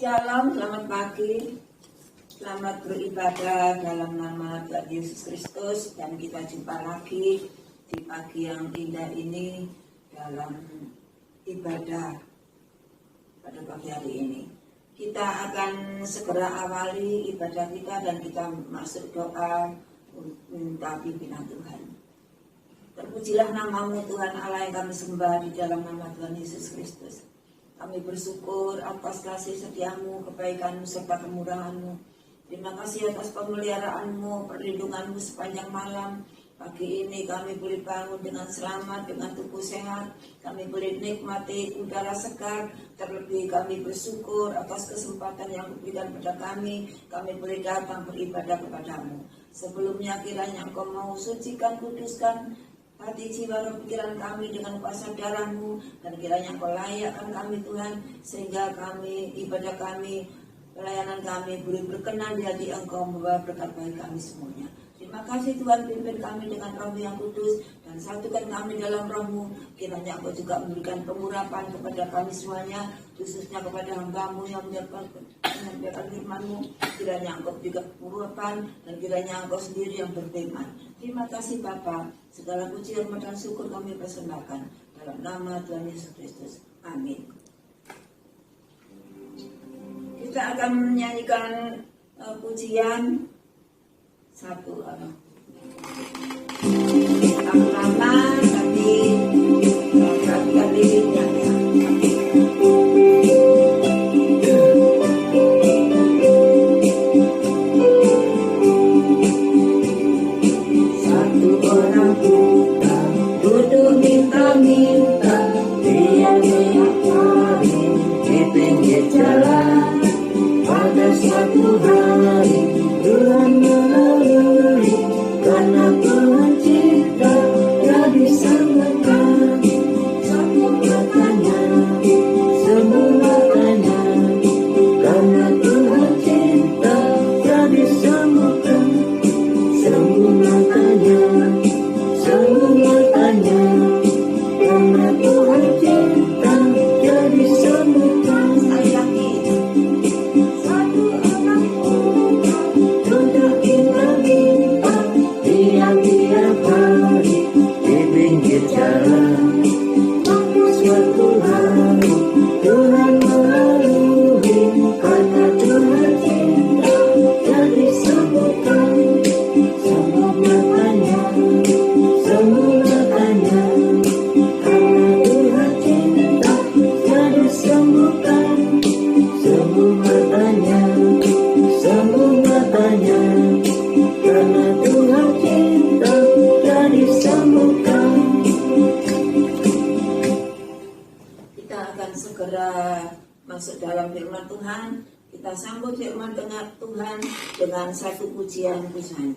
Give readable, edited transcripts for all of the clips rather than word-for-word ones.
Shalom, selamat pagi, selamat beribadah dalam nama Tuhan Yesus Kristus. Dan kita jumpa lagi di pagi yang indah ini dalam ibadah pada pagi hari ini. Kita akan segera awali ibadah kita dan kita masuk doa minta pimpinan Tuhan. Terpujilah namamu Tuhan Allah yang kami sembah di dalam nama Tuhan Yesus Kristus. Kami bersyukur atas kasih setiamu, kebaikanmu, serta kemurahanmu. Terima kasih atas pemeliharaanmu, perlindunganmu sepanjang malam. Pagi ini kami boleh bangun dengan selamat, dengan tubuh sehat. Kami boleh nikmati udara segar. Terlebih kami bersyukur atas kesempatan yang diberikan pada kami. Kami boleh datang beribadah kepadamu. Sebelumnya kiranya Engkau mau sucikan, kuduskan hati, jiwa, dan pikiran kami dengan kuasa darah-Mu, dan kiranya Engkau layakkan kami Tuhan, sehingga kami, ibadah kami, pelayanan kami boleh berkenan di hati Engkau, membawa berkat bagi kami semuanya. Terima kasih Tuhan, pimpin kami dengan Roh yang kudus dan satukan kami dalam Roh-Mu. Kiranya Engkau juga memberikan pengurapan kepada kami semuanya, khususnya kepada hamba-Mu yang menyampaikan firman-Mu. Kiranya Engkau juga pengurapan dan kiranya Engkau sendiri yang berfirman. Terima kasih Bapa, segala puji, hormat dan syukur kami persembahkan dalam nama Tuhan Yesus Kristus. Amin. Kita akan menyanyikan pujian satu lama tapi kali liriknya ya. Satu orang buta duduk minta-minta, dia tiap hari di pinggir jalan. Pada suatu hari Tuhan melalui, karena Tuhan cinta dia diselamatkan. Semua matanya, karena Tuhan cinta dia diselamatkan. Semua matanya, karena Tuhan cinta dia diselamatkan. Tiap hari di pinggir jalan. Suatu hari Tuhan melalui, karena Tuhan cinta jadi sembuhkan. Sembuh matanya, karena Tuhan cinta jadi sembuhkan. Sembuh matanya, karena Tuhan cinta jadi sembuhkan. Kita akan segera masuk dalam firman Tuhan. Kita sambut firman dengan Tuhan dengan satu pujian pujian.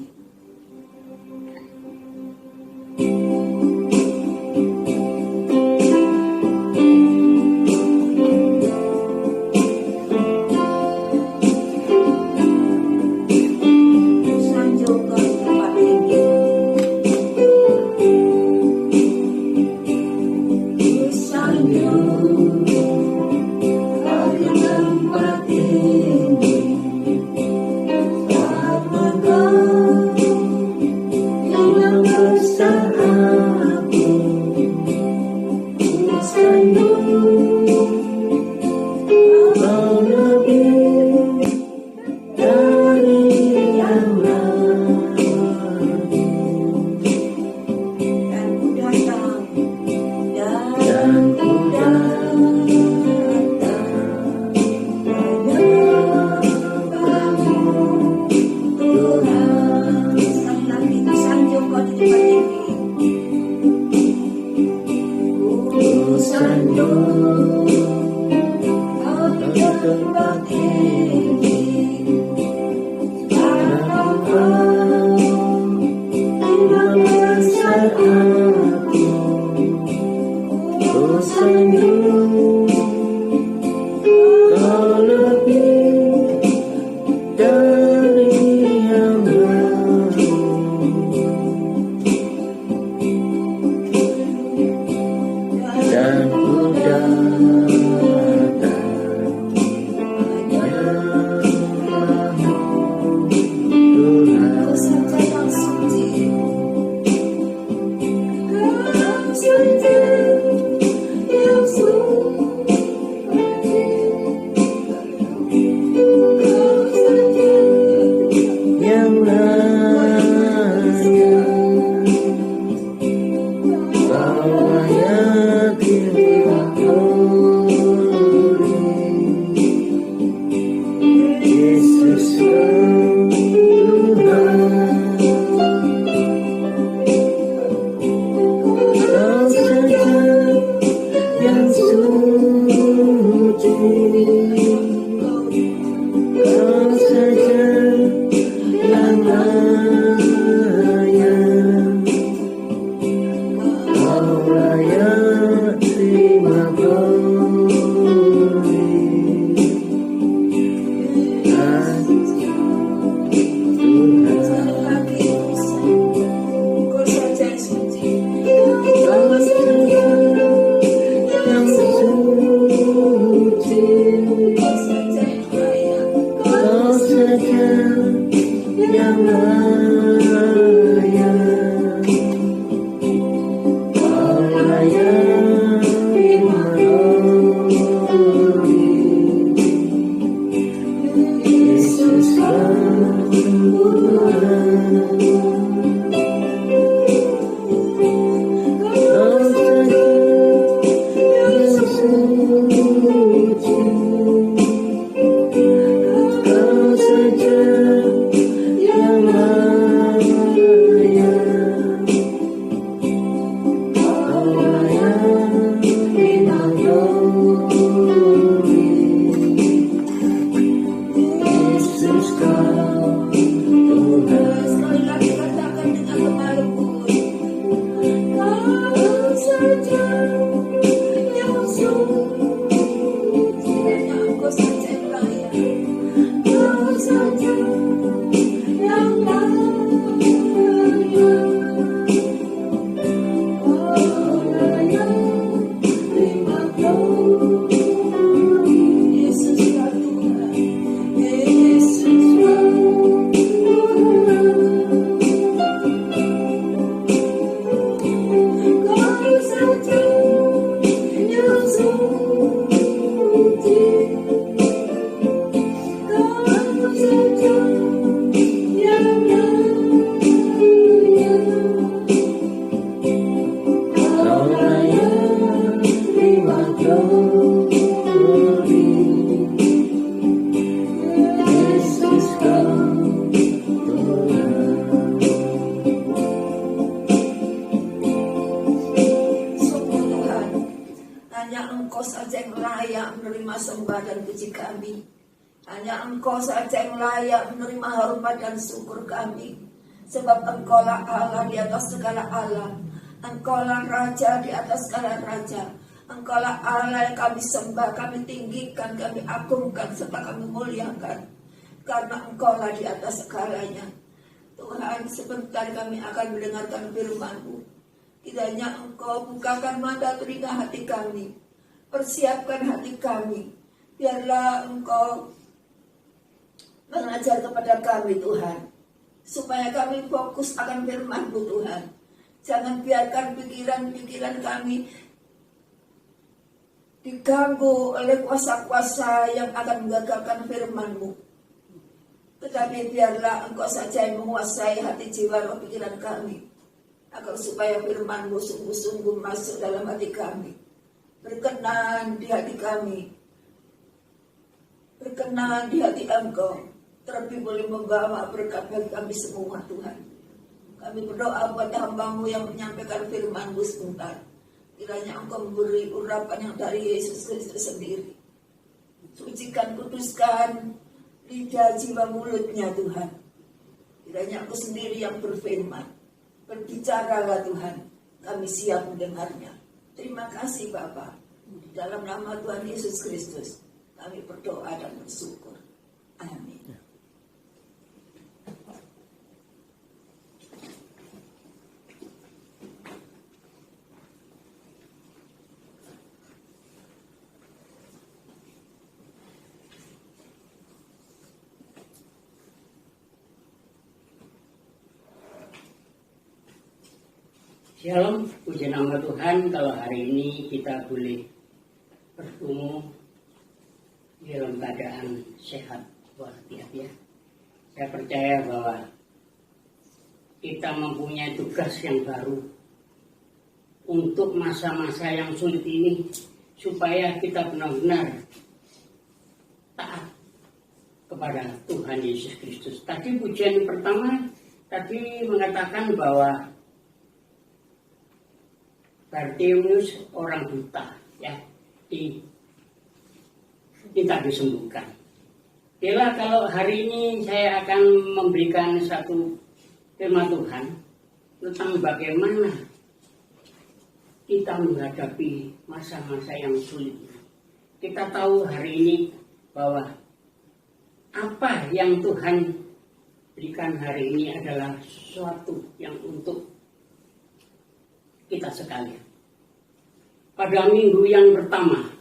dan ku datang Hanya Engkau saja yang layak menerima hormat dan syukur kami. Sebab Engkaulah Allah di atas segala Allah. Engkaulah Raja di atas segala Raja. Engkaulah Allah yang kami sembah, kami tinggikan, kami agungkan, serta kami muliakan. Karena Engkaulah di atas segalanya. Tuhan, sebentar kami akan mendengarkan firman-Mu. Kiranya Engkau bukakan mata telinga hati kami. Persiapkan hati kami. Biarlah Engkau mengajar kepada kami, Tuhan, supaya kami fokus akan firman-Mu, Tuhan. Jangan biarkan pikiran-pikiran kami diganggu oleh kuasa-kuasa yang akan menggagalkan firman-Mu. Tetapi biarlah Engkau saja yang menguasai hati jiwa roh pikiran kami, agar supaya firman-Mu sungguh-sungguh masuk dalam hati kami, berkenan di hati kami, berkenan di hati Engkau, terlebih boleh membawa berkat bagi kami semua, Tuhan. Kami berdoa buat hamba-Mu yang menyampaikan firman-Mu sebentar. Kiranya Engkau memberi urapan yang dari Yesus Kristus sendiri. Sucikan, kuduskan lidah, jiwa, mulutnya, Tuhan. Kiranya Engkau sendiri yang berfirman. Berbicaralah, Tuhan. Kami siap mendengarnya. Terima kasih, Bapa. Di dalam nama Tuhan Yesus Kristus, kami berdoa dan bersyukur. Amin. Shalom, puji nama Tuhan. Kalau hari ini kita boleh bertemu dalam keadaan sehat walafiat ya. Saya percaya bahwa kita mempunyai tugas yang baru untuk masa-masa yang sulit ini, supaya kita benar-benar taat kepada Tuhan Yesus Kristus. Tadi pujian pertama tadi mengatakan bahwa Bartimeus orang buta, ya. minta disembuhkan. Bila kalau hari ini saya akan memberikan satu firman Tuhan tentang bagaimana kita menghadapi masa-masa yang sulit. Kita tahu hari ini bahwa apa yang Tuhan berikan hari ini adalah sesuatu yang untuk kita sekalian. Pada minggu yang pertama,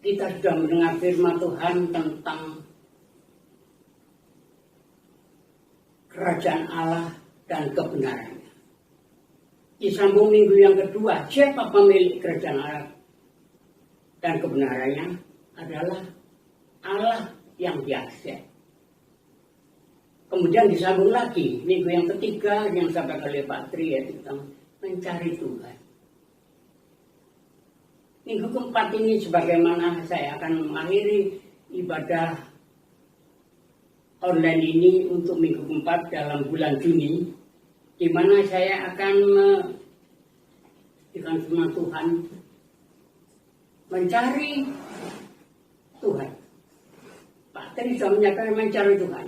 kita sudah mendengar firman Tuhan tentang kerajaan Allah dan kebenarannya. Disambung minggu yang kedua, siapa pemilik kerajaan Allah dan kebenarannya adalah Allah yang biasa. Kemudian disambung lagi minggu yang ketiga yang sampai oleh Pak Tri, yaitu tentang mencari Tuhan. Minggu keempat ini sebagaimana saya akan mengakhiri ibadah online ini untuk minggu keempat dalam bulan Juni, di mana saya akan dengan firman Tuhan mencari Tuhan. Pak Tri sudah menyatakan mencari Tuhan.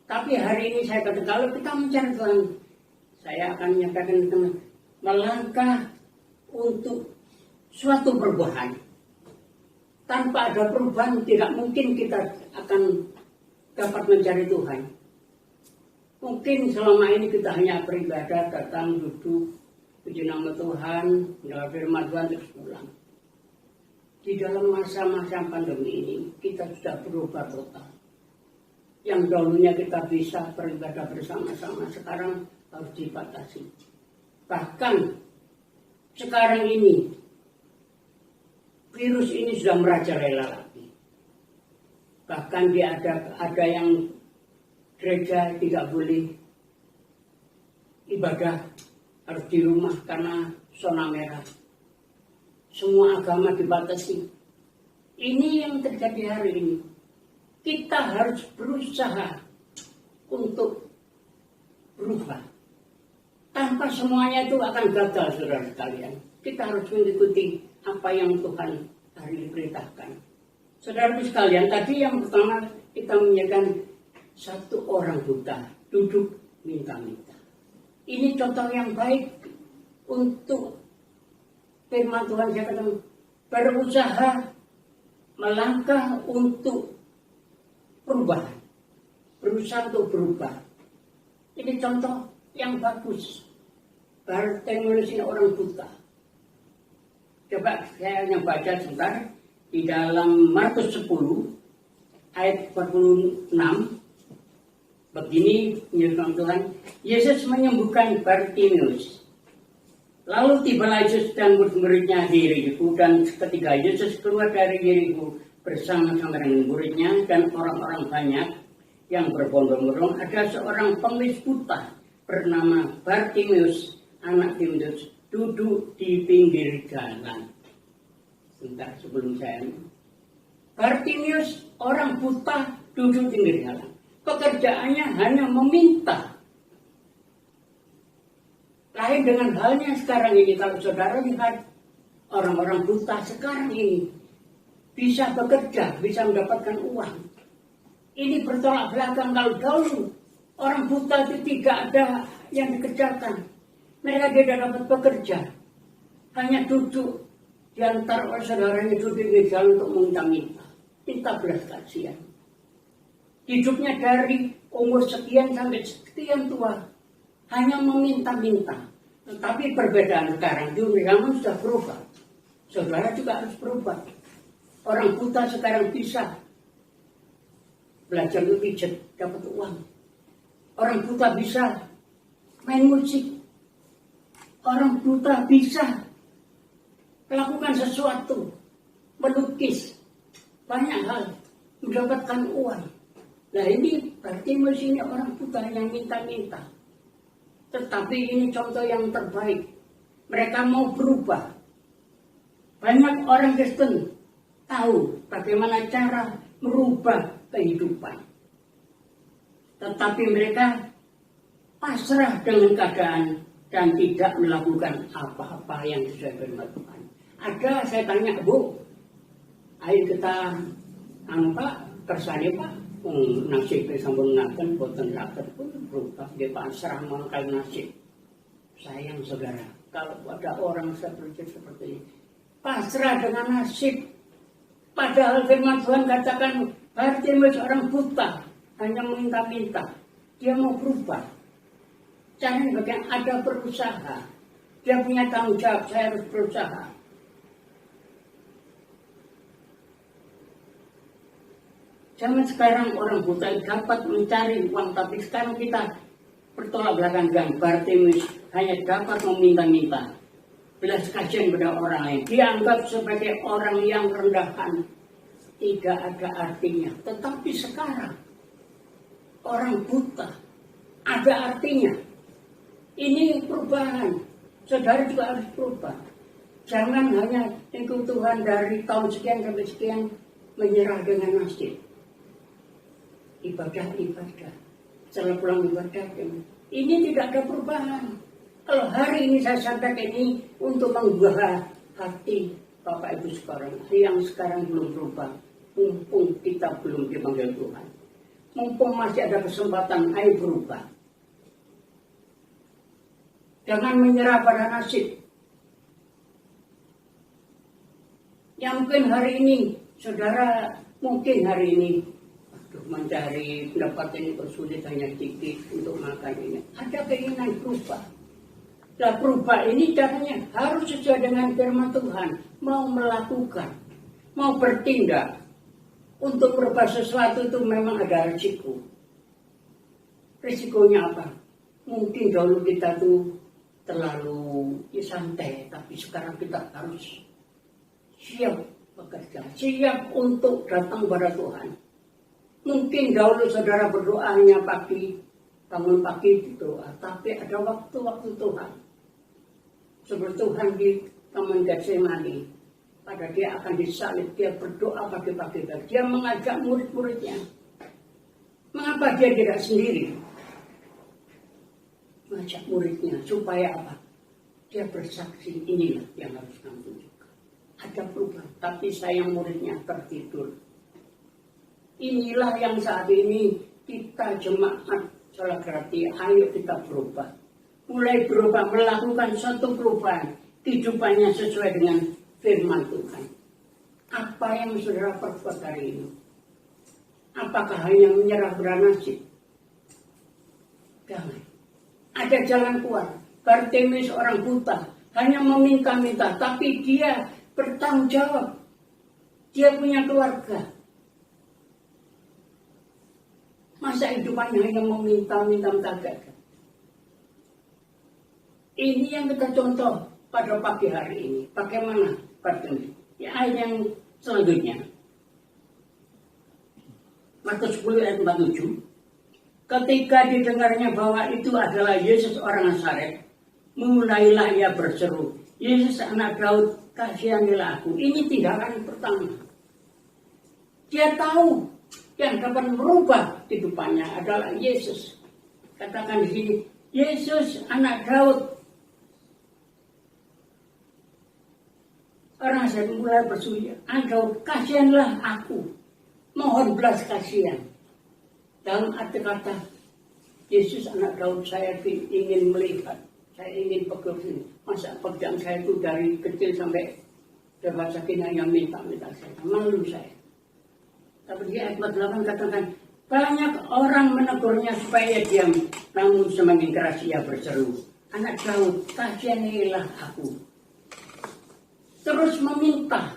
Tapi hari ini saya katakan kalau kita mencari Tuhan, saya akan menyatakan melangkah untuk suatu perubahan. Tanpa ada perubahan tidak mungkin kita akan dapat mencari Tuhan. Mungkin selama ini kita hanya beribadah, datang, duduk, puji nama Tuhan, mendengar firman Tuhan, terus pulang. Di dalam masa-masa pandemi ini kita sudah berubah total. Yang dahulunya kita bisa beribadah bersama-sama, sekarang harus dibatasi. Bahkan sekarang ini virus ini sudah merajalela lagi. Bahkan dia ada yang gereja tidak boleh ibadah, harus di rumah karena zona merah. Semua agama dibatasi. Ini yang terjadi hari ini. Kita harus berusaha untuk berubah. Tanpa semuanya itu akan gagal, saudara sekalian. Kita harus mengikuti apa yang Tuhan hari ini perintahkan. Saudara sekalian, tadi yang pertama kita menyaksikan satu orang buta duduk minta-minta. Ini contoh yang baik untuk firman Tuhan. Saya katakan berusaha melangkah untuk perubahan, berusaha untuk berubah. Ini contoh yang bagus. Bartimeus ini orang buta. Coba saya hanya baca sebentar di dalam Markus 10 ayat 46. Begini firman Tuhan, Yesus menyembuhkan Bartimeus. Lalu tibalah Yesus dan murid-muridnya di Yeriko, dan ketika Yesus keluar dari Yeriko bersama-sama dengan muridnya dan orang-orang banyak yang berbondong-bondong, ada seorang pengemis buta bernama Bartimeus, anak Timeus, duduk di pinggir jalan. Sebentar sebelum saya, Bartimeus orang buta duduk di pinggir jalan. Pekerjaannya hanya meminta. Lain dengan halnya sekarang ini, kalau saudara lihat orang-orang buta sekarang ini bisa bekerja, bisa mendapatkan uang. Ini bertolak belakang. Kalau dahulu orang buta itu tidak ada yang dikerjakan. Mereka tidak dapat bekerja. Hanya duduk diantar oleh saudaranya, duduk di jalan untuk meminta-minta. Minta belas kasihan. Hidupnya dari umur sekian sampai sekian tua hanya meminta-minta. Tetapi perbedaan sekarang, zaman sudah berubah. Saudara juga harus berubah. Orang buta sekarang bisa belajar pijat, dapat uang. Orang buta bisa main musik. Orang buta bisa melakukan sesuatu, melukis, banyak hal, mendapatkan uang. Nah ini berarti ini orang buta yang minta-minta. Tetapi ini contoh yang terbaik. Mereka mau berubah. Banyak orang Kristen tahu bagaimana cara merubah kehidupan. Tetapi mereka pasrah dengan keadaan dan tidak melakukan apa-apa yang sesuai firman Tuhan. Ada, saya tanya, Bu, ayo kita Pak kersane Pak nasib sampun ngaten boten saged pun berubah nggih pasrah mangkal nasib. Sayang saudara, kalau ada orang seperti ini pasrah dengan nasib. Padahal firman Tuhan katakan Bartimeus orang buta hanya meminta-minta. Dia mau berubah. Caranya bagian ada berusaha. Dia punya tanggung jawab, saya harus berusaha. Zaman sekarang orang buta dapat mencari uang, tapi sekarang kita bertolak belakang dengan Bartimeus hanya dapat meminta-minta. Belas kasihan pada orang lain, dianggap sebagai orang yang rendahan, tidak ada artinya. Tetapi sekarang orang buta ada artinya. Ini perubahan. Saudara juga harus berubah. Jangan hanya ikut Tuhan dari tahun sekian sampai sekian menyerah dengan nasib. Ibadah. Setelah pulang ibadah, ini tidak ada perubahan. Kalau hari ini saya sampaikan ini untuk mengubah hati Bapak Ibu sekarang, yang sekarang belum berubah, mumpung kita belum dipanggil Tuhan, mumpung masih ada kesempatan, ayo berubah. Jangan menyerah pada nasib. Yang mungkin hari ini, saudara, mungkin hari ini mencari pendapatan ini bersulit hanya sedikit untuk makan ini. Ada keinginan berubah. Nah, berubah ini caranya harus sesuai dengan firman Tuhan. Mau melakukan, mau bertindak. Untuk berubah sesuatu itu memang ada risiko. Risikonya apa? Mungkin dahulu kita tuh terlalu santai, tapi sekarang kita harus siap bekerja, siap untuk datang pada Tuhan. Mungkin dahulu saudara berdoa hanya pagi, bangun pagi berdoa, tapi ada waktu-waktu Tuhan. Seperti Tuhan di Taman Getsemani, pada dia akan disalib, dia berdoa pagi-pagi, dia mengajak murid-muridnya. Mengapa dia tidak sendiri? Mengajak muridnya, supaya apa? Dia bersaksi, inilah yang harus kamu tunjukkan. Ada perubahan, tapi sayang muridnya tertidur. Inilah yang saat ini kita jemaat salah berarti, ayo kita berubah. Mulai berubah, melakukan suatu perubahan. Kehidupannya sesuai dengan firman Tuhan. Apa yang saudara perbuat hari ini? Apakah hanya menyerah pada nasib? Jangan. Ada jalan keluar. Bartimeus orang buta, hanya meminta-minta, tapi dia bertanggung jawab. Dia punya keluarga. Masa hidupannya hanya meminta-minta gagal. Ini yang kita contoh pada pagi hari ini. Bagaimana Bartimeus? Ya, ayat yang selanjutnya. Markus 10 ayat 47. Ketika didengarnya bahwa itu adalah Yesus orang Nazaret, mulailah ia berseru, Yesus anak Daud, kasihanilah aku. Ini tindakan pertama. Dia tahu yang dapat merubah kehidupannya adalah Yesus. Katakan di sini, Yesus anak Daud. Orang saya mulai berseru, Daud, kasihanlah aku. Mohon belas kasihan. Dalam arti kata, Yesus anak Daud, saya ingin melihat, saya ingin pekerjaan. Masa pekerjaan saya itu dari kecil sampai dewasa kini hanya minta-minta saya. Malu saya. Tapi di ayat 48 katakan, banyak orang menegurnya supaya diam, namun semakin keras ia berseru, anak Daud, kasihanilah aku. Terus meminta.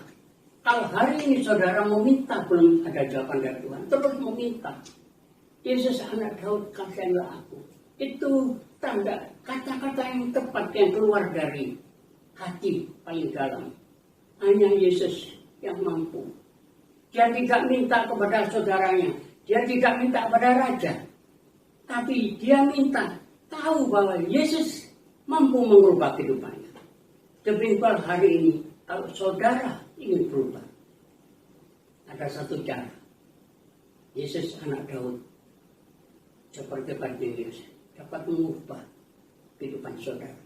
Kalau hari ini saudara meminta, belum ada jawaban dari Tuhan, terus meminta. Yesus anak Daud, kasihanilah aku. Itu tanda kata-kata yang tepat yang keluar dari hati paling dalam. Hanya Yesus yang mampu. Dia tidak minta kepada saudaranya. Dia tidak minta kepada raja. Tapi dia minta tahu bahwa Yesus mampu mengubah kehidupannya. Demikian hari ini, kalau saudara ingin berubah, ada satu cara. Yesus anak Daud, seperti Bartimeus, dapat mengubah kehidupan saudara.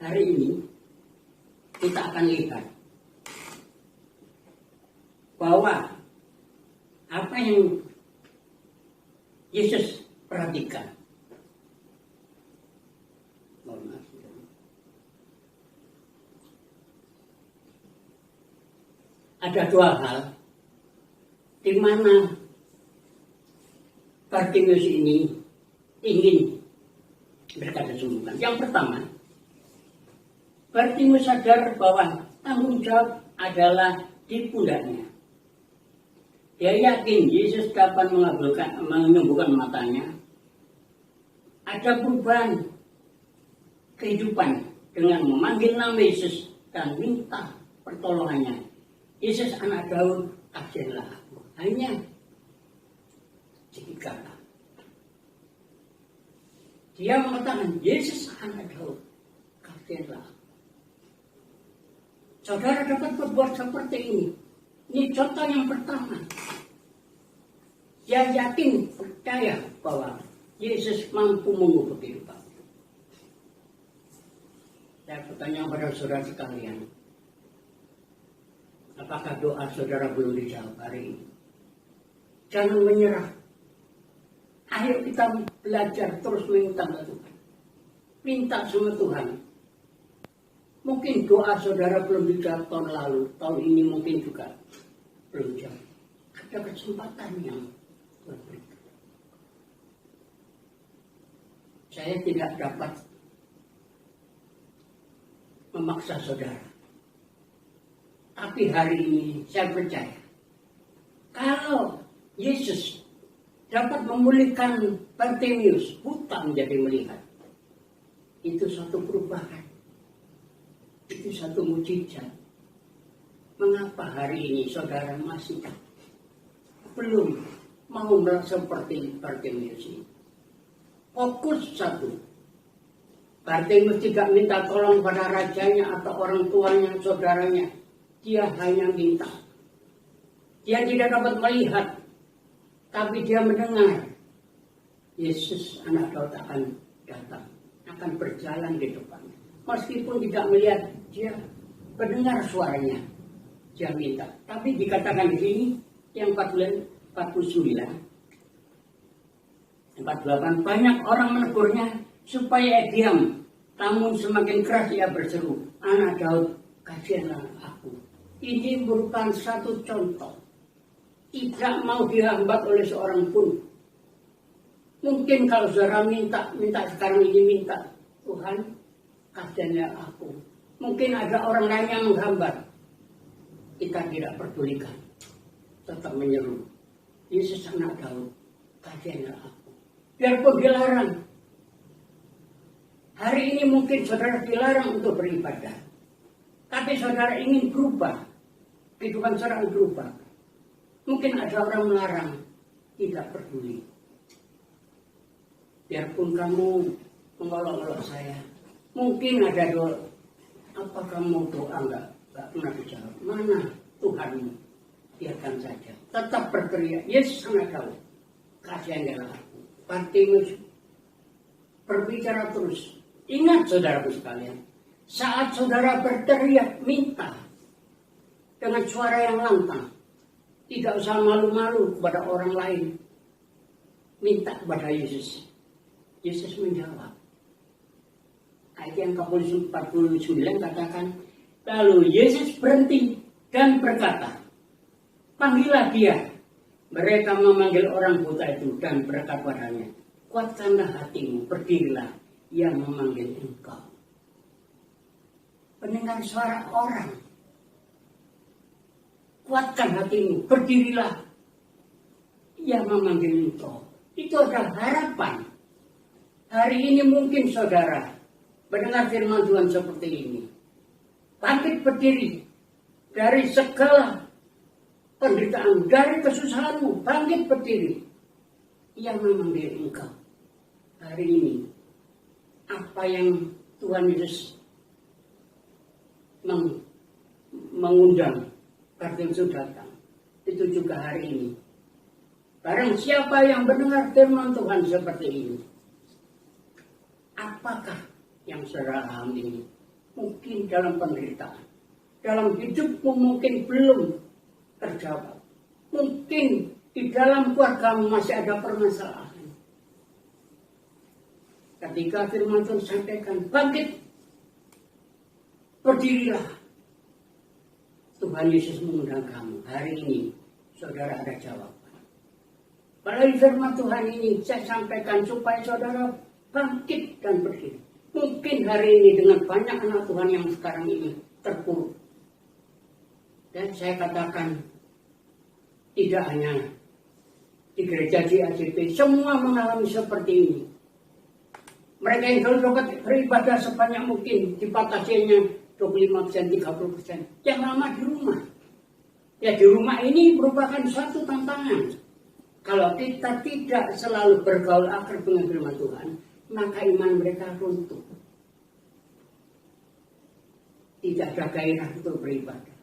Hari ini, kita akan lihat bahwa apa yang Yesus perhatikan. Ada dua hal di mana Bartimeus ini ingin berkata sembuhkan. Yang pertama, Bartimeus sadar bahwa tanggung jawab adalah di pundaknya. Dia yakin Yesus dapat menyembuhkan matanya. Ada perubahan kehidupan dengan memanggil nama Yesus dan minta pertolongannya. Yesus anak Daud, kasihanlah aku. Hanya sedikit kata. Dia mengatakan, Yesus anak Daud, kasihanlah aku. Saudara dapat berbuat seperti ini. Ini contoh yang pertama. Dia yakin, percaya bahwa Yesus mampu mengubah kehidupan. Saya bertanya pada saudara sekalian, apakah doa saudara belum dijawab hari ini? Jangan menyerah. Ayo kita belajar terus minta ke Tuhan. Minta sama Tuhan. Mungkin doa saudara belum dijawab tahun lalu, tahun ini mungkin juga belum dijawab. Ada kesempatan yang Tuhan berikan. Saya tidak dapat memaksa saudara. Tapi hari ini saya percaya, kalau Yesus dapat memulihkan Bartimeus, buta menjadi melihat, itu suatu perubahan. Itu satu mujizat. Mengapa hari ini saudara masih belum mau merasa seperti Bartimeus ini? Fokus satu. Bartimeus tidak minta tolong pada rajanya atau orang tuanya, saudaranya. Dia hanya minta. Dia tidak dapat melihat, tapi dia mendengar. Yesus anak Daud akan datang, akan berjalan di depannya. Meskipun tidak melihat, dia mendengar suaranya. Dia minta. Tapi dikatakan di sini yang 49, 48, banyak orang menegurnya supaya diam. Namun semakin keras ia berseru, anak Daud, kasihanlah aku. Ini merupakan satu contoh. Tidak mau dihambat oleh seorang pun. Mungkin kalau saudara minta sekarang ini minta, Tuhan, kasihanlah aku. Mungkin ada orang lain yang menghambat. Kita tidak pedulikan. Tetap menyeru, Yesus anak Daud, kasihanlah aku. Biarpun dilarang. Hari ini mungkin saudara dilarang untuk beribadah. Tapi saudara ingin berubah. Kehidupan saudara berubah. Mungkin ada orang melarang. Tidak peduli. Biarpun kamu mengolok-olok saya. Mungkin ada doa. Apa kamu doa enggak pernah dijawab? Mana Tuhanmu? Biarkan saja. Tetap berteriak. Yesus anak Daud, kasihanlah aku. Bartimeus berbicara terus. Ingat saudaraku sekalian. Saat saudara berteriak minta dengan suara yang lantang, tidak usah malu-malu kepada orang lain. Minta kepada Yesus. Yesus menjawab. Ayat yang ke-49 katakan, lalu Yesus berhenti dan berkata, panggillah dia. Mereka memanggil orang buta itu dan berkata padanya, kuatkanlah hatimu, berdirilah, ia memanggil engkau. Mendengar suara orang, kuatkan hatimu, berdirilah, ia memanggil engkau. Itu adalah harapan. Hari ini mungkin saudara mendengar firman Tuhan seperti ini. Bangkit berdiri dari segala penderitaan, dari kesusahanmu, bangkit berdiri. Ia memanggil engkau. Hari ini, apa yang Tuhan Yesus mengundang Bartimeus datang, itu juga hari ini. Barang siapa yang mendengar firman Tuhan seperti ini, apakah yang saudara alami ini? Mungkin dalam penderitaan, dalam hidupmu mungkin belum terjawab. Mungkin di dalam keluargamu masih ada permasalahan. Ketika firman Tuhan sampaikan, bangkit, berdirilah. Tuhan Yesus mengundang kamu. Hari ini, saudara ada jawaban. Melalui firman Tuhan ini, saya sampaikan supaya saudara bangkit dan berdiri. Mungkin hari ini dengan banyak anak Tuhan yang sekarang ini terpuruk. Dan saya katakan, tidak hanya di gereja GAJP, semua mengalami seperti ini. Mereka yang dulu beribadah sebanyak mungkin, dibatasinya 25%, 30%. Yang lama di rumah. Ya di rumah ini merupakan suatu tantangan. Kalau kita tidak selalu bergaul akrab dengan firman Tuhan, maka iman mereka runtuh. Tidak ada gairah untuk beribadah.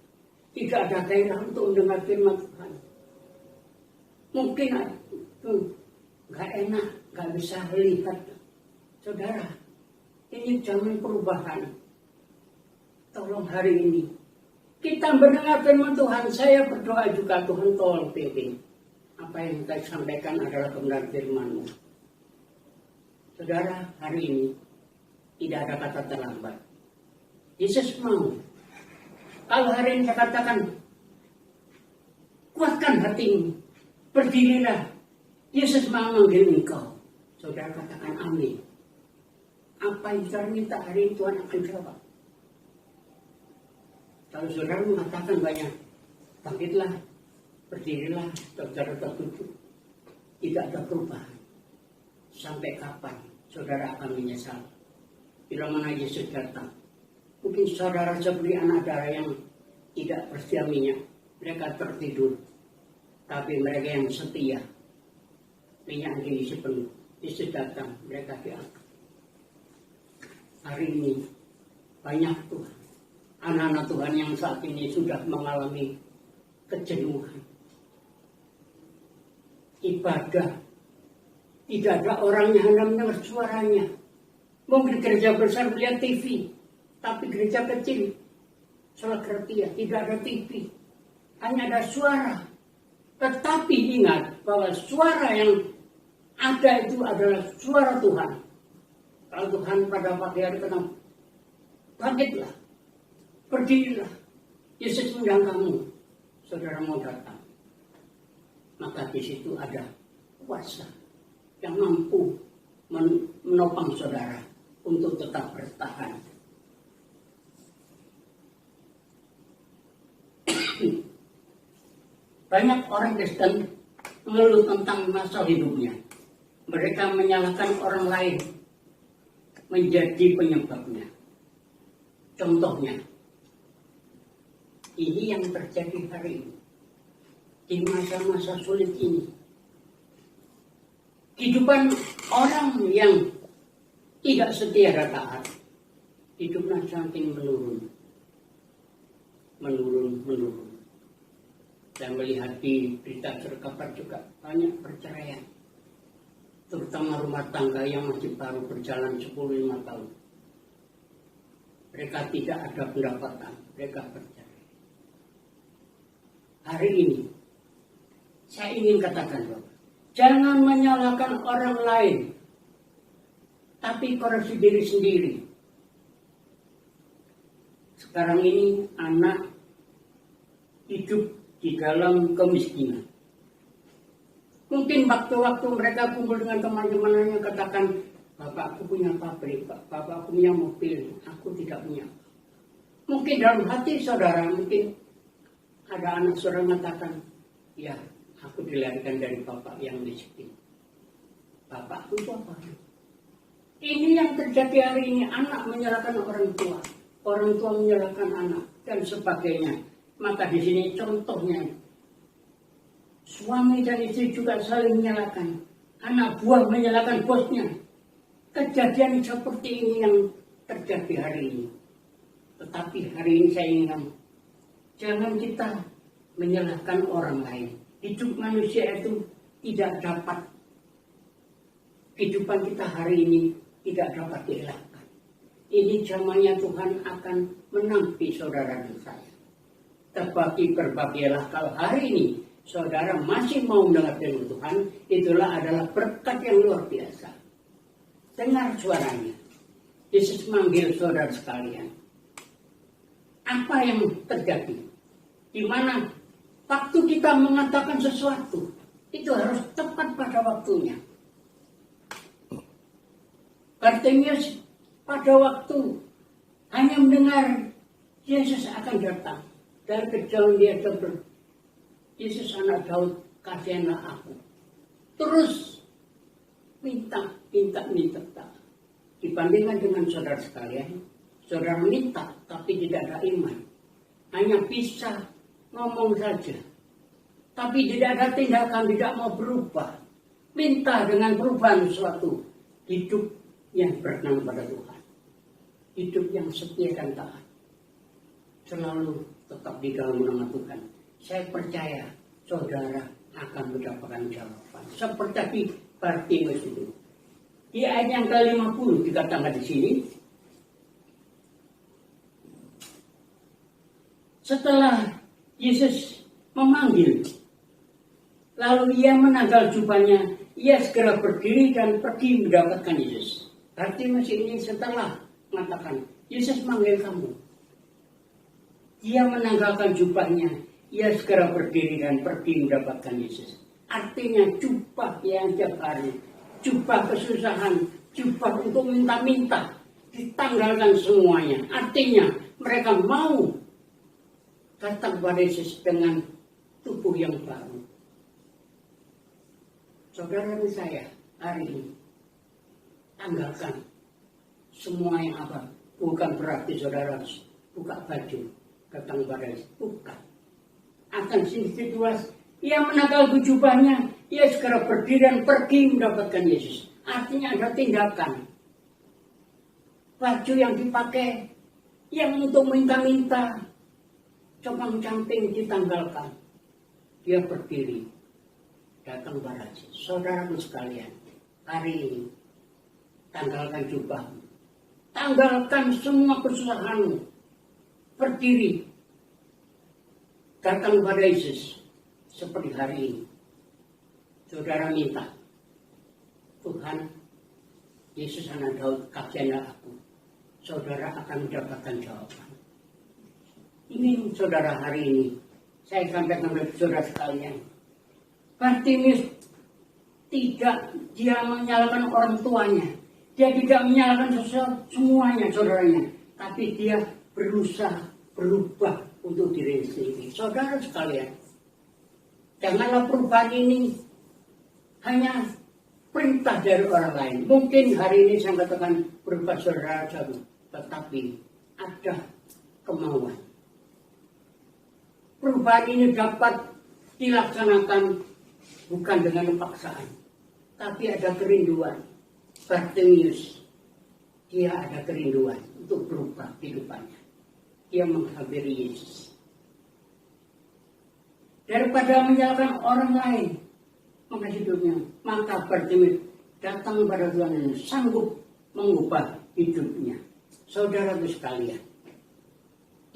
Tidak ada gairah untuk mendengar firman Tuhan. Mungkin nggak enak, nggak bisa lihat. Saudara, ini zaman perubahan. Tolong hari ini kita mendengar firman Tuhan. Saya berdoa juga Tuhan tolong pimpin. Apa yang saya sampaikan adalah kebenaran firman-Mu. Saudara, hari ini tidak ada kata terlambat. Yesus mau. Kalau hari ini saya katakan, kuatkan hatimu, berdirilah. Yesus mau memanggil engkau. Saudara katakan amin. Apa yang saudara minta hari ini Tuhan akan jawab. Kalau saudara mengatakan banyak, bangkitlah, berdirilah, saudara tertuju. Tidak ada perubahan. Sampai kapan saudara akan menyesal? Bila mana Yesus datang. Mungkin saudara seperti anak darah yang tidak bersedia minyak. Mereka tertidur. Tapi mereka yang setia. Minyak diisi penuh. Yesus datang, mereka diangkat. Hari ini banyak Tuhan. Anak-anak Tuhan yang saat ini sudah mengalami kejenuhan. Ibadah. Tidak ada orang yang hanya mendengar suaranya. Mungkin gereja besar melihat TV. Tapi gereja kecil, sholat kertia, tidak ada TV. Hanya ada suara. Tetapi ingat bahwa suara yang ada itu adalah suara Tuhan. Kalau Tuhan pada pagi hari kata, bangkitlah, berdirilah. Yesus undang kamu, saudara mau datang. Maka di situ ada kuasa yang mampu menopang saudara untuk tetap bertahan. Banyak orang Kristen mengeluh tentang masa hidupnya. Mereka menyalahkan orang lain menjadi penyebabnya. Contohnya, ini yang terjadi hari ini. Di masa-masa sulit ini. Kehidupan orang yang tidak setia dan taat, hidupnya semakin menurun. Menurun. Saya melihat di berita terkabar juga banyak perceraian. Terutama rumah tangga yang masih baru berjalan 10-15 tahun. Mereka tidak ada pendapatan, mereka bercerai. Hari ini, saya ingin katakan Bapak, jangan menyalahkan orang lain, tapi koreksi diri sendiri. Sekarang ini anak hidup di dalam kemiskinan. Mungkin waktu-waktu mereka kumpul dengan teman-temannya katakan, bapakku punya pabrik, bapakku punya mobil, aku tidak punya. Mungkin dalam hati saudara, mungkin ada anak saudara mengatakan, ya aku dilahirkan dari bapak yang miskin. Bapakku itu apa? Ini yang terjadi hari ini, anak menyalahkan orang tua menyalahkan anak, dan sebagainya. Maka di sini contohnya, suami dan istri juga saling menyalahkan. Anak buah menyalahkan bosnya. Kejadian seperti ini yang terjadi hari ini. Tetapi hari ini saya ingin, jangan kita menyalahkan orang lain. Hidup manusia itu tidak dapat, kehidupan kita hari ini tidak dapat dielakkan. Ini zamannya Tuhan akan menampi saudara dan saya. Tetapi berbahagialah kalau hari ini saudara masih mau mendengar firman Tuhan, itulah adalah berkat yang luar biasa. Dengar suaranya. Yesus manggil saudara sekalian. Apa yang terjadi? Di mana waktu kita mengatakan sesuatu, itu harus tepat pada waktunya. Bartimeus pada waktu hanya mendengar Yesus akan datang. Dari kejauhan dia berkata, Yesus anak Daud, kasihanlah aku. Terus minta. Dibandingkan dengan saudara sekalian, saudara minta tapi tidak ada iman. Hanya bisa ngomong saja. Tapi tidak ada tindakan, tidak mau berubah. Minta dengan perubahan suatu hidup yang berkenan pada Tuhan. Hidup yang setia dan taat. Selalu tetap di dalam nama Tuhan. Saya percaya saudara akan mendapatkan jawaban. Seperti Bartimeus itu. Di ayat yang ke-50 dikatakan di sini. Setelah Yesus memanggil, lalu ia menanggal jubahnya, ia segera berdiri dan pergi mendapatkan Yesus. Bartimeus ini setelah mengatakan, Yesus manggil kamu. Ia menanggalkan jubahnya, ia segera berdiri dan pergi mendapatkan Yesus. Artinya jubah yang tiap hari, jubah kesusahan, jubah untuk minta-minta, ditanggalkan semuanya. Artinya mereka mau datang kepada Yesus dengan tubuh yang baru. Saudara dan saya hari ini tanggalkan semua yang apa? Bukan berarti saudara buka baju datang pada Yesus. Bukan. Akan situasi ia menanggal jubahnya, ia segera berdiri dan pergi mendapatkan Yesus. Artinya ada tindakan. Baju yang dipakai yang untuk minta-minta, compang-camping ditanggalkan. Dia berdiri datang pada Yesus. Saudaraku sekalian, hari ini tanggalkan jubahmu, tanggalkan semua kesusahanmu, berdiri datang pada Yesus. Seperti hari ini saudara minta, Tuhan Yesus anak Daud, kasihanlah aku. Saudara akan mendapatkan jawaban. Ini saudara hari ini saya sampaikan kepada saudara sekalian. Bartimeus tidak dia menyalahkan orang tuanya, dia tidak menyalahkan semuanya saudaranya, tapi dia berusaha berubah untuk diri sendiri. Saudara sekalian, janganlah perubahan ini hanya perintah dari orang lain. Mungkin hari ini saya katakan berubah saudara satu, tetapi ada kemauan. Perubahan ini dapat dilaksanakan bukan dengan paksaan, tapi ada kerinduan. Bartimeus, dia ada kerinduan untuk berubah kehidupannya. Dia menghampiri Yesus. Daripada menyalahkan orang lain mengasih hidupnya, maka Bartimeus datang pada Tuhan yang sanggup mengubah hidupnya. Saudaraku sekalian,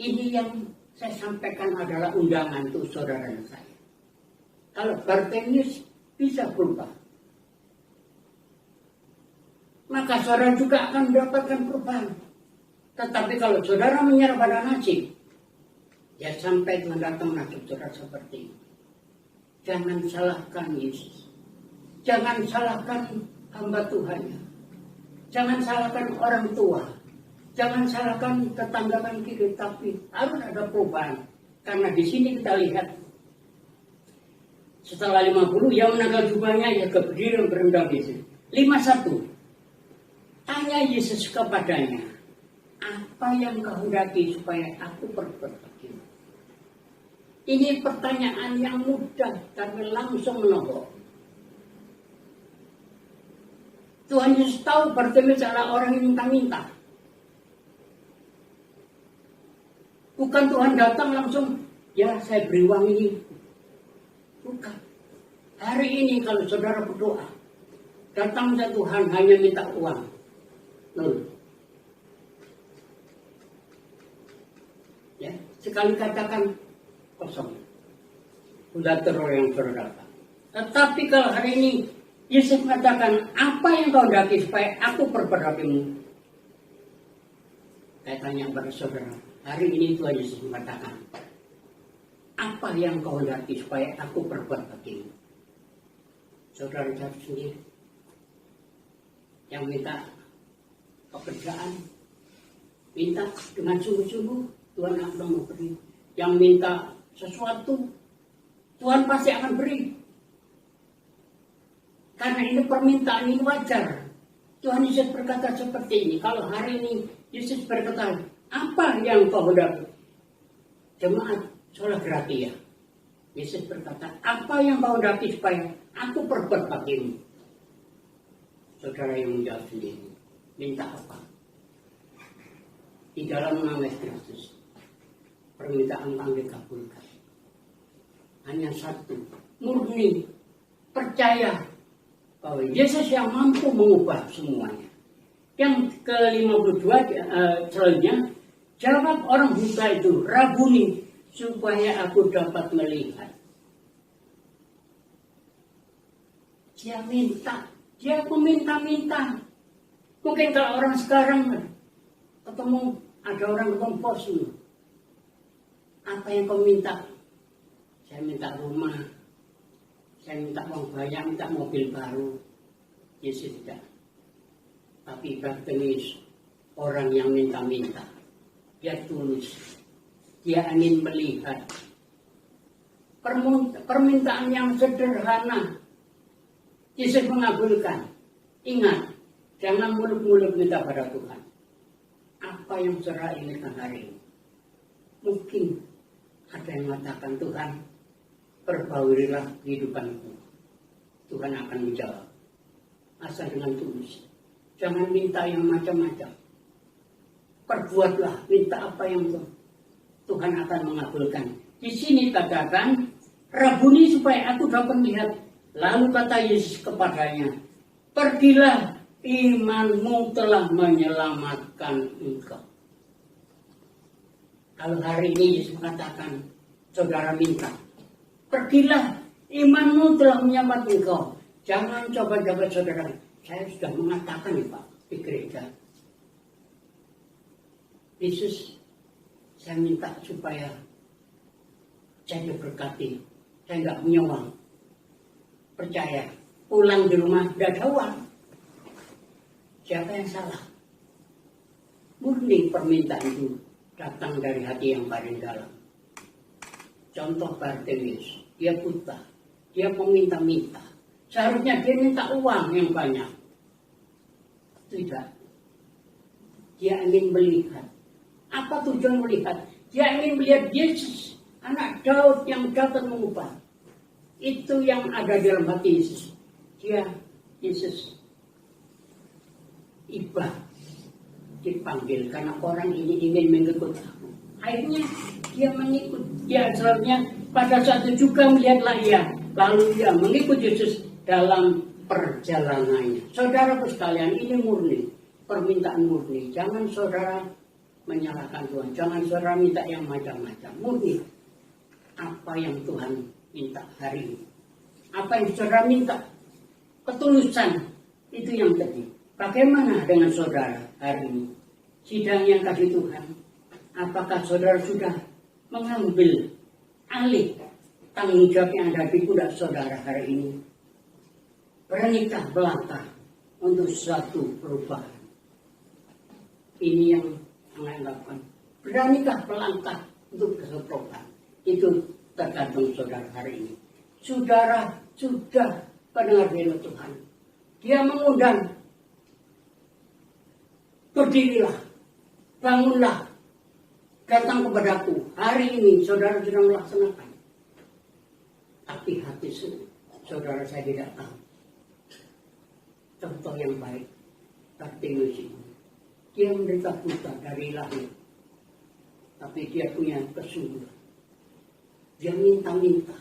ini yang saya sampaikan adalah undangan untuk saudara dan saya. Kalau Bartimeus bisa berubah, maka saudara juga akan mendapatkan perubahan. Tetapi kalau saudara menyerah pada nasib, ya sampai Tuhan datang nasib saudara seperti ini. Jangan salahkan Yesus. Jangan salahkan hamba Tuhannya. Jangan salahkan orang tua. Jangan salahkan tetangga kita, tapi harus ada perubahan. Karena di sini kita lihat, setelah 50, ia menanggal jubahnya, ia berdiri dan berendam Yesus. 51, tanya Yesus kepadanya, apa yang kau hendaki supaya aku berbuat bagimu? Ini pertanyaan yang mudah, tapi langsung menohok. Tuhan Yesus tahu Bartimeus adalah orang yang minta-minta. Bukan Tuhan datang langsung, ya saya beri uang ini. Bukan. Hari ini kalau saudara berdoa, datang ke Tuhan hanya minta uang. Ya, sekali katakan, kosong. Sudah teror yang berdapat. Tetapi kalau hari ini Yesus mengatakan, apa yang kau hendaki supaya aku perbuat bagimu? Saya tanya kepada saudara, hari ini Tuhan Yesus mengatakan, apa yang kau hendaki supaya aku perbuat bagimu? Saudara jawab sendiri. Yang minta pekerjaan, minta dengan sungguh-sungguh, Tuhan akan memberi. Yang minta sesuatu, Tuhan pasti akan beri. Karena ini permintaan ini wajar. Tuhan Yesus berkata seperti ini. Kalau hari ini Yesus berkata, apa yang kau hendaki? Jemaat sholat gratia. Yesus berkata, apa yang kau hendaki supaya aku perbuat bagimu? Saudara yang menjawab sendiri, minta apa? Di dalam nama Kristus, permintaan kami dikabulkan. Hanya satu, murni, percaya bahwa Yesus yang mampu mengubah semuanya. Yang ke-52 selanjutnya, jawab orang buta itu, Rabuni, supaya aku dapat melihat. Dia minta, dia meminta-minta. Mungkin kalau orang sekarang ketemu, ada orang ketemu pos, apa yang kau minta? Saya minta rumah, saya minta uang banyak, minta mobil baru. Yesus tidak. Tapi Bartimeus, orang yang minta-minta, dia tulus, dia ingin melihat permintaan yang sederhana. Yesus mengabulkan. Ingat, jangan muluk-muluk minta pada Tuhan. Apa yang saudara inginkan hari ini? Mungkin ada yang mengatakan, Tuhan, perbaurilah kehidupanku. Tuhan akan menjawab. Asal dengan tulus. Jangan minta yang macam-macam. Perbuatlah, minta apa yang Tuhan akan mengabulkan. Di sini katakan, Rabuni supaya aku dapat melihat. Lalu kata Yesus kepadanya, pergilah, imanmu telah menyelamatkan engkau. Kalau hari ini Yesus mengatakan, saudara minta, pergilah, imanmu telah menyelamatkan engkau. Jangan coba-coba saudara, saya sudah mengatakan nih Pak, di gereja. Yesus, saya minta supaya saya diberkati, saya nggak punya uang. Percaya, pulang di rumah tidak ada uang. Siapa yang salah? Murni permintaan itu datang dari hati yang paling dalam. Contoh Bartimeus, dia buta, dia meminta-minta. Seharusnya dia minta uang yang banyak. Tidak. Dia ingin melihat. Apa tujuan melihat? Dia ingin melihat Yesus, anak Daud yang dapat mengubah. Itu yang ada di dalam hati Yesus. Dia, Yesus, iba dipanggil karena orang ini ingin mengikut aku. Akhirnya dia mengikut. Dia selanjutnya pada saat itu juga melihatlah ia. Lalu dia mengikut Yesus dalam perjalanannya. Saudaraku sekalian, ini murni. Permintaan murni. Jangan saudara menyalahkan Tuhan. Jangan saudara minta yang macam-macam. Murni. Apa yang Tuhan minta hari ini. Apa yang saudara minta. Ketulusan. Itu yang tadi. Bagaimana dengan saudara hari ini? Sidang yang kasih Tuhan. Apakah saudara sudah mengambil alih tanggung jawab yang ada di pundak saudara hari ini? Beranikah melangkah untuk suatu perubahan? Ini yang mengatakan. Beranikah melangkah untuk perubahan? Itu tergantung saudara hari ini. Saudara sudah mendengar firman Tuhan. Dia mengundang. Berdirilah, bangunlah, datang kepadaku. Hari ini saudara sedang melaksanakan. Tapi hati saudara saya tidak tahu. Contoh yang baik, Bartimeus ini. Dia menderita buta dari lahir. Tapi dia punya kesungguhan. Dia minta-minta.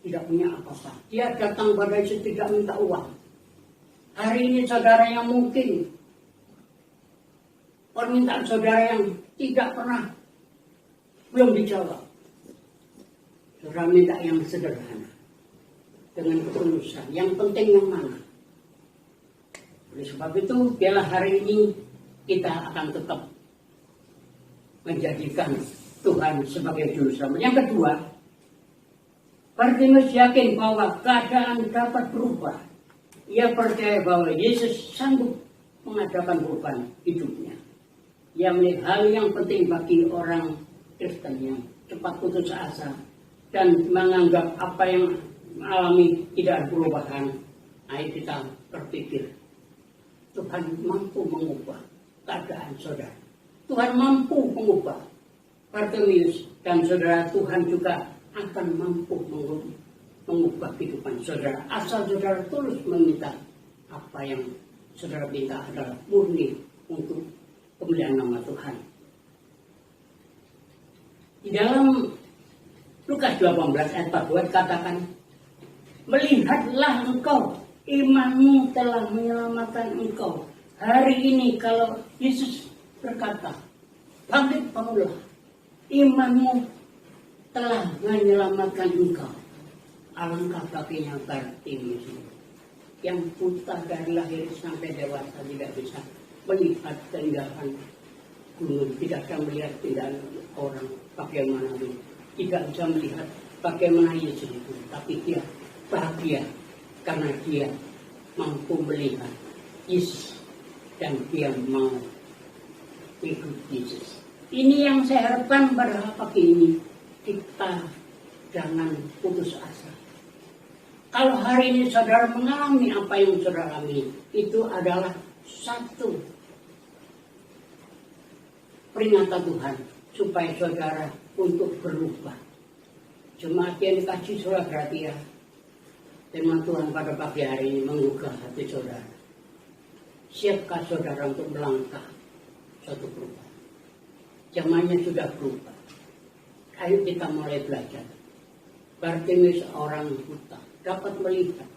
Tidak punya apa-apa. Dia datang pada Yesus tidak minta uang. Hari ini saudara yang mungkin permintaan saudara yang tidak pernah belum dijawab. Saudara minta yang sederhana, dengan ketulusan. Yang penting yang mana? Oleh sebab itu, biarlah hari ini kita akan tetap menjadikan Tuhan sebagai juru selamat. Yang kedua, Bartimeus yakin bahwa keadaan dapat berubah. Ia percaya bahwa Yesus sanggup mengadakan perubahan hidupnya. Ia melihat hal yang penting bagi orang Kristen yang cepat putus asa dan menganggap apa yang mengalami tidak ada perubahan. Ayo kita berpikir, Tuhan mampu mengubah keadaan saudara. Tuhan mampu mengubah Bartimeus dan saudara. Tuhan juga akan mampu mengubah kehidupan saudara. Asal saudara tulus meminta, apa yang saudara minta adalah murni untuk kemuliaan nama Tuhan. Di dalam Lukas 18 ayat 42 katakan, melihatlah engkau, imanmu telah menyelamatkan engkau. Hari ini kalau Yesus berkata, bangkit bangunlah, imanmu telah menyelamatkan engkau. Alangkah baginya Bartimeus yang buta dari lahir sampai dewasa tidak bisa melihat keindahan gunung, tidak bisa melihat keindahan orang bagaimana itu, tidak bisa melihat bagaimana Yesus itu, tapi dia bahagia karena dia mampu melihat Yesus dan dia mau ikut Yesus. Ini yang saya harapkan pada pagi ini, kita jangan putus asa. Kalau hari ini saudara mengalami apa yang saudara alami, itu adalah satu peringatan Tuhan supaya saudara untuk berubah. Jemaat yang dikasih saudara ya, firman Tuhan pada pagi hari ini menggugah hati saudara. Siapkah saudara untuk melangkah suatu perubahan? Zamannya sudah berubah. Ayo kita mulai belajar. Bartimeus orang buta dapat melihat.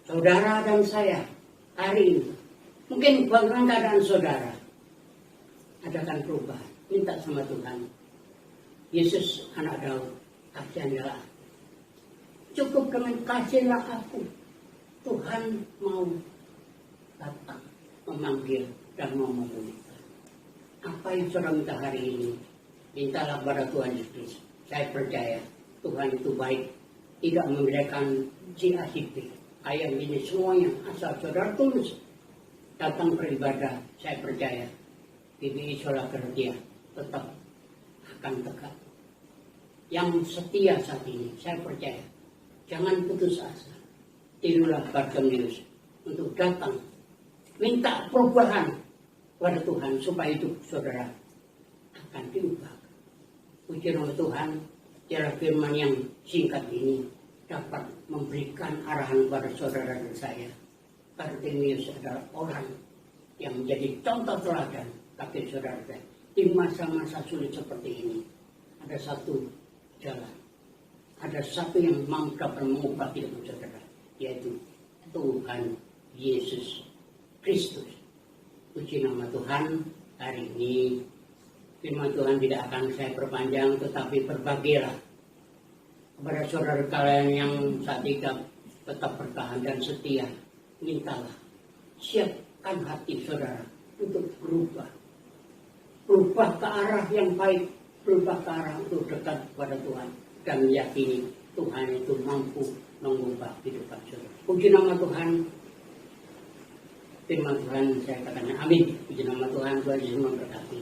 Saudara dan saya hari ini, mungkin bagaimana keadaan saudara, adakan perubahan. Minta sama Tuhan. Yesus anak Daud, kasihanlah. Cukup dengan kasihlah aku. Tuhan mau datang, memanggil dan mau memulihkan. Apa yang saudara minta hari ini, mintalah kepada Tuhan Yesus. Saya percaya Tuhan itu baik, tidak membedakan si A si B. Ayat ini semuanya asal saudara tulus datang beribadah. Saya percaya PBI Sola Kerja tetap akan tegak. Yang setia saat ini, saya percaya, jangan putus asa. Tirulah Bartimeus untuk datang, minta perubahan kepada Tuhan supaya hidup saudara akan diubah. Puji nama Tuhan, cara firman yang singkat ini dapat memberikan arahan kepada saudara dan saya. Bartimeus adalah orang yang menjadi contoh teladan bagi saudara di masa-masa sulit seperti ini. Ada satu jalan, ada satu yang mampu dapat mengubah hidup saudara, yaitu Tuhan Yesus Kristus. Puji nama Tuhan. Hari ini firman Tuhan tidak akan saya perpanjang, tetapi berbagilah kepada saudara kalian yang saat ini tetap bertahan dan setia. Mintalah, siapkan hati saudara untuk berubah ke arah yang baik, berubah ke arah untuk dekat kepada Tuhan dan meyakini Tuhan itu mampu mengubah kehidupan saudara. Puji nama Tuhan. Firman Tuhan saya katakan amin. Puji nama Tuhan. Tuhan Yesus memberkati.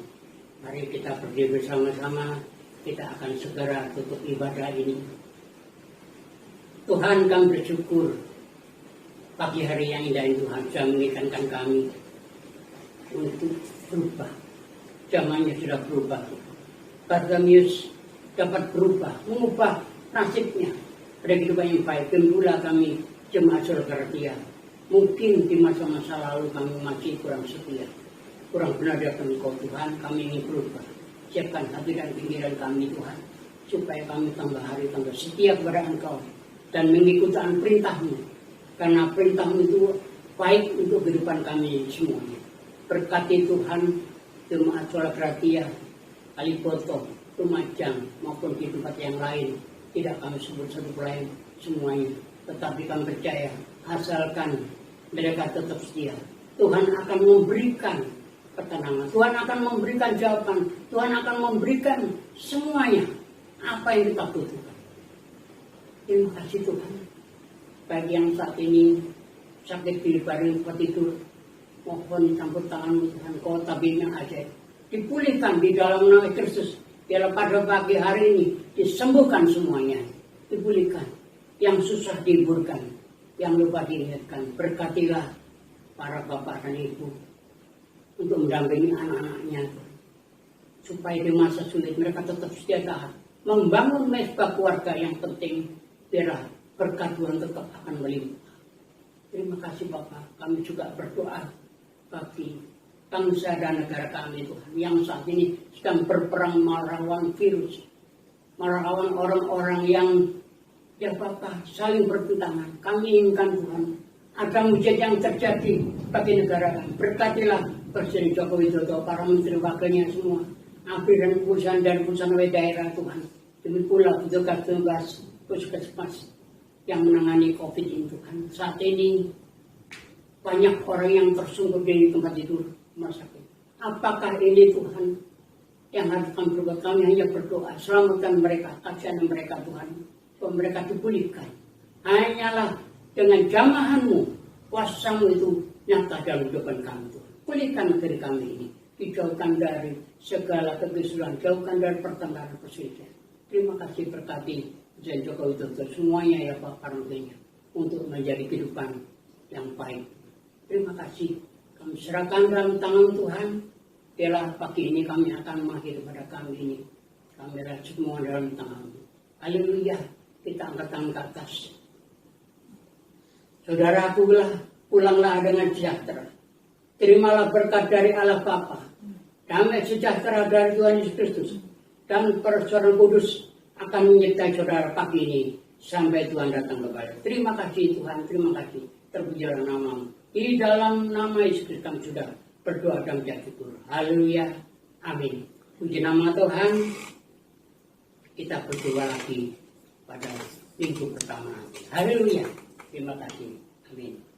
Mari kita berdiri bersama-sama. Kita akan segera tutup ibadah ini. Tuhan, kami bersyukur pagi hari yang indah ini Tuhan sudah mengizinkan kami untuk berubah. Zamannya sudah berubah. Bartimeus dapat berubah, mengubah nasibnya pada kehidupan yang baik. Dan pula kami jemaat Sola-Kerja, mungkin di masa-masa lalu kami masih kurang setia, kurang benar dengan Engkau Tuhan. Kami ingin berubah. Siapkan hati dan pikiran kami Tuhan, supaya kami tambah hari tambah setia kepada Engkau dan mengikuti perintah-Mu, karena perintah-Mu itu baik untuk kehidupan kami semuanya. Berkati Tuhan jemaat Sola-Kerja Kaliboto, Lumajang maupun di tempat yang lain. Tidak kami sebut satu lain semuanya. Tetapi kami percaya asalkan mereka tetap setia, Tuhan akan memberikan ketenangan. Tuhan akan memberikan jawaban. Tuhan akan memberikan semuanya apa yang kita butuhkan. Terima kasih Tuhan. Bagi yang saat ini sakit di baring tempat tidur, mohon campur tangan Tuhan, kau tabirnya ajaib. Dipulihkan di dalam nama Kristus. Biarlah pada pagi hari ini disembuhkan semuanya. Dipulihkan. Yang susah dihiburkan. Yang lupa diingatkan. Berkatilah para bapak dan ibu untuk mendampingi anak-anaknya. Supaya di masa sulit mereka tetap setia taat. Membangun mesbah keluarga yang penting. Biarlah berkat Tuhan tetap akan melimpah. Terima kasih Bapak. Kami juga berdoa bagi bangsa dan negara kami Tuhan, yang saat ini sedang berperang melawan virus, melawan orang-orang yang ya Bapak saling bertentangan. Kami inginkan Tuhan ada mujizat yang terjadi bagi negara kami. Berkatilah Presiden Joko Widodo, para menteri wakilnya semua, API dan perusahaan daerah Tuhan. Demi pula petugas puskesmas yang menangani COVID ini Tuhan. Saat ini banyak orang yang tersungkur di tempat tidur rumah sakit. Apakah ini Tuhan yang harus kami berbuat? Kami hanya berdoa, selamatkan mereka, kasihan mereka Tuhan, supaya mereka dipulihkan. Hanyalah dengan jamahanmu, kuasamu itu nyata dalam kehidupan kami Tuhan. Pulihkan negeri kami ini, dijauhkan dari segala kegisulan, jauhkan dari pertengkaran perselisihan. Terima kasih berkati Presiden Joko Widodo semuanya ya Pak Parutinya untuk menjadi kehidupan yang baik. Terima kasih. Kami serahkan dalam tangan Tuhan. Biarlah pagi ini kami akan mengakhiri pada kami ini. Kami rasa semua dalam tangan-Mu. Haleluya. Kita angkat tangan ke atas. Saudaraku pulanglah dengan sejahtera. Terimalah berkat dari Allah Bapa, damai sejahtera dari Tuhan Yesus Kristus, dan persoalan kudus akan menyertai saudara pagi ini sampai Tuhan datang kembali. Terima kasih Tuhan, terima kasih. Terpujilah nama-Mu. Di dalam nama Yesus Kristus kami sudah berdoa dan bersyukur. Haleluya. Amin. Puji nama Tuhan. Kita berdoa lagi pada minggu pertama. Haleluya. Terima kasih. Amin.